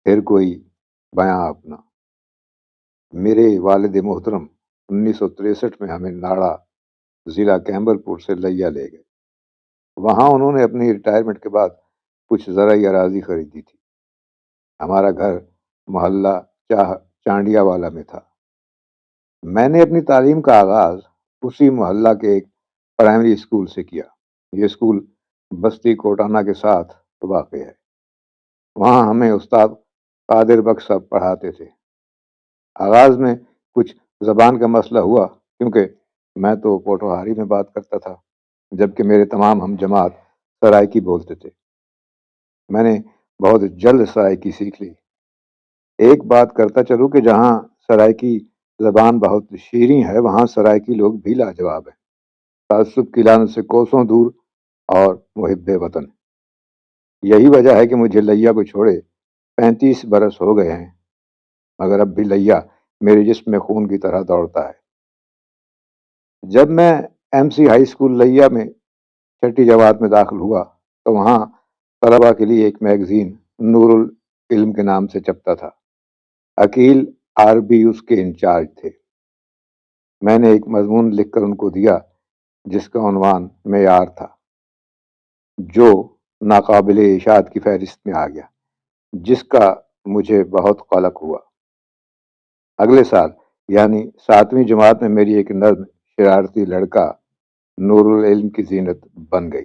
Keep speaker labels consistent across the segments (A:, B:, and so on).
A: پھر کوئی بیاں اپنا۔ میرے والد محترم 1963 میں ہمیں ناڑا ضلع کیمبر پور سے لیا لے گئے۔ وہاں انہوں نے اپنی ریٹائرمنٹ کے بعد کچھ زرعی اراضی خریدی تھی۔ ہمارا گھر محلہ چانڈیا والا میں تھا۔ میں نے اپنی تعلیم کا آغاز اسی محلہ کے ایک پرائمری اسکول سے کیا۔ یہ اسکول بستی کوٹانہ کے ساتھ واقع ہے۔ وہاں ہمیں استاد قادر بخش صاحب پڑھاتے تھے۔ آغاز میں کچھ زبان کا مسئلہ ہوا، کیونکہ میں تو پوٹوہاری میں بات کرتا تھا، جبکہ میرے تمام ہم جماعت سرائکی بولتے تھے۔ میں نے بہت جلد سرائکی سیکھ لی۔ ایک بات کرتا چلوں کہ جہاں سرائکی زبان بہت شیریں ہے، وہاں سرائکی لوگ بھی لاجواب ہیں، تعصب کی لعنت سے کوسوں دور اور محب وطن۔ یہی وجہ ہے کہ مجھے لیا کو چھوڑے 35 برس ہو گئے ہیں، مگر اب بھی لیا میرے جسم میں خون کی طرح دوڑتا ہے۔ جب میں ایم سی ہائی اسکول لیا میں 6ٹھی جماعت میں داخل ہوا تو وہاں طلبہ کے لیے ایک میگزین نور العلم کے نام سے چھپتا تھا۔ عقیل عربی اس کے انچارج تھے۔ میں نے ایک مضمون لکھ کر ان کو دیا جس کا عنوان معیار تھا، جو ناقابل اشاعت کی فہرست میں آ گیا، جس کا مجھے بہت قلق ہوا۔ اگلے سال یعنی 7ویں جماعت میں میری ایک نرم شرارتی لڑکا نور العلم کی زینت بن گئی۔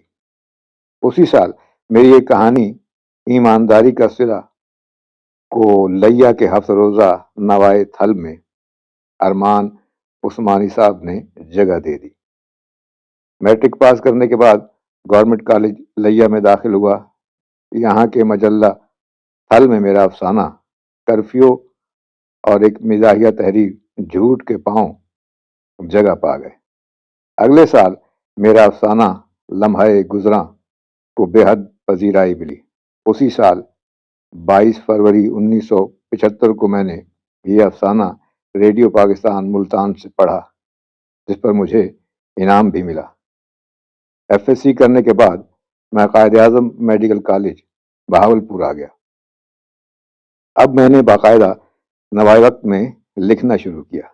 A: اسی سال میری ایک کہانی ایمانداری کا صلہ کو لیا کے 7 روزہ نوائے تھل میں ارمان عثمانی صاحب نے جگہ دے دی۔ میٹرک پاس کرنے کے بعد گورنمنٹ کالج لیا میں داخل ہوا۔ یہاں کے مجلہ تھل میں میرا افسانہ کرفیو اور ایک مزاحیہ تحریر جھوٹ کے پاؤں جگہ پا گئے۔ اگلے سال میرا افسانہ لمحہ گزراں کو بے حد پذیرائی ملی۔ اسی سال 22 فروری 1975 کو میں نے یہ افسانہ ریڈیو پاکستان ملتان سے پڑھا، جس پر مجھے انعام بھی ملا۔ ایف ایس سی کرنے کے بعد میں قائد اعظم میڈیکل کالج بہاولپور آ گیا۔ اب میں نے باقاعدہ نوائے وقت میں لکھنا شروع کیا۔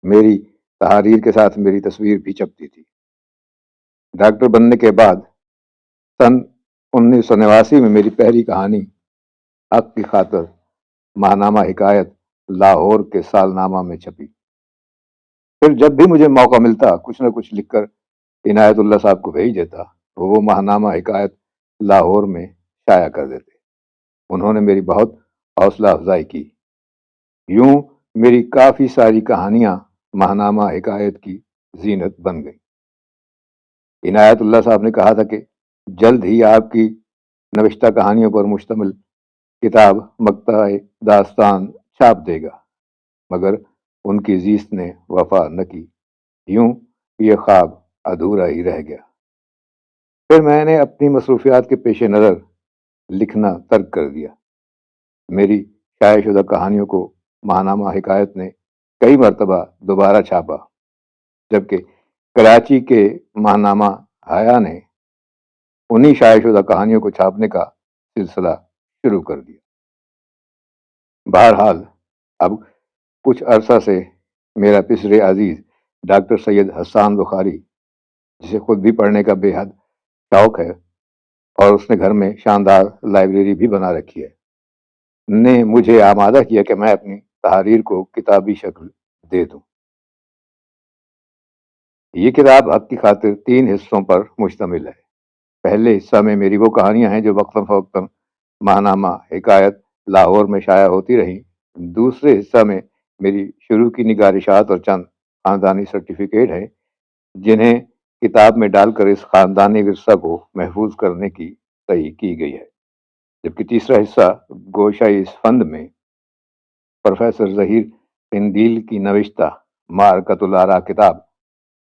A: میری تحاریر کے ساتھ میری تصویر بھی چھپتی تھی۔ ڈاکٹر بننے کے بعد سن 1989 میں میری پہلی کہانی حق کی خاطر ماہنامہ حکایت لاہور کے سالنامہ میں چھپی۔ پھر جب بھی مجھے موقع ملتا کچھ نہ کچھ لکھ کر عنایت اللہ صاحب کو بھیج دیتا، وہ ماہنامہ حکایت لاہور میں شائع کر دیتے۔ انہوں نے میری بہت حوصلہ افزائی کی۔ یوں میری کافی ساری کہانیاں ماہنامہ حکایت کی زینت بن گئی۔ عنایت اللہ صاحب نے کہا تھا کہ جلد ہی آپ کی نوشتہ کہانیوں پر مشتمل کتاب مقطع داستان چھاپ دے گا، مگر ان کی زیست نے وفا نہ کی۔ یوں یہ خواب ادھورا ہی رہ گیا۔ پھر میں نے اپنی مصروفیات کے پیش نظر لکھنا ترک کر دیا۔ میری شائع شدہ کہانیوں کو ماہنامہ حکایت نے کئی مرتبہ دوبارہ چھاپا، جبکہ کراچی کے ماہنامہ حیا نے انہی شائع شدہ کہانیوں کو چھاپنے کا سلسلہ شروع کر دیا۔ بہرحال اب کچھ عرصہ سے میرا پسر عزیز ڈاکٹر سید حسان بخاری، جسے خود بھی پڑھنے کا بے حد شوق ہے اور اس نے گھر میں شاندار لائبریری بھی بنا رکھی ہے، نے مجھے آمادہ کیا کہ میں اپنی تحاریر کو کتابی شکل دے دوں۔ یہ کتاب حق کی خاطر 3 حصوں پر مشتمل ہے۔ پہلے حصہ میں میری وہ کہانیاں ہیں جو وقتاً فوقتاً ماہنامہ حکایت لاہور میں شائع ہوتی رہیں۔ دوسرے حصہ میں میری شروع کی نگارشات اور چند خاندانی سرٹیفکیٹ ہیں، جنہیں کتاب میں ڈال کر اس خاندانی ورثہ کو محفوظ کرنے کی صحیح کی گئی ہے۔ جبکہ تیسرا حصہ گوشہ اس فند میں پروفیسر ظہیر قندیل کی نوشتہ معرکۃ الآراء کتاب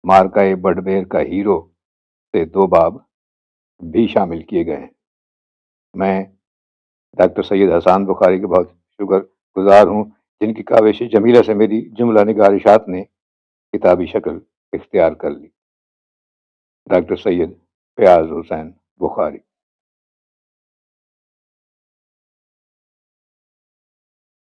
A: مارکہ بڈبیر کا ہیرو سے 2 باب بھی شامل کیے گئے ہیں۔ میں ڈاکٹر سید حسان بخاری کے بہت شکر گزار ہوں، جن کی کاوش جمیلہ سے میری جملہ نگارشات نے کتابی شکل اختیار کر لی۔ ڈاکٹر سید فیاض حسین بخاری۔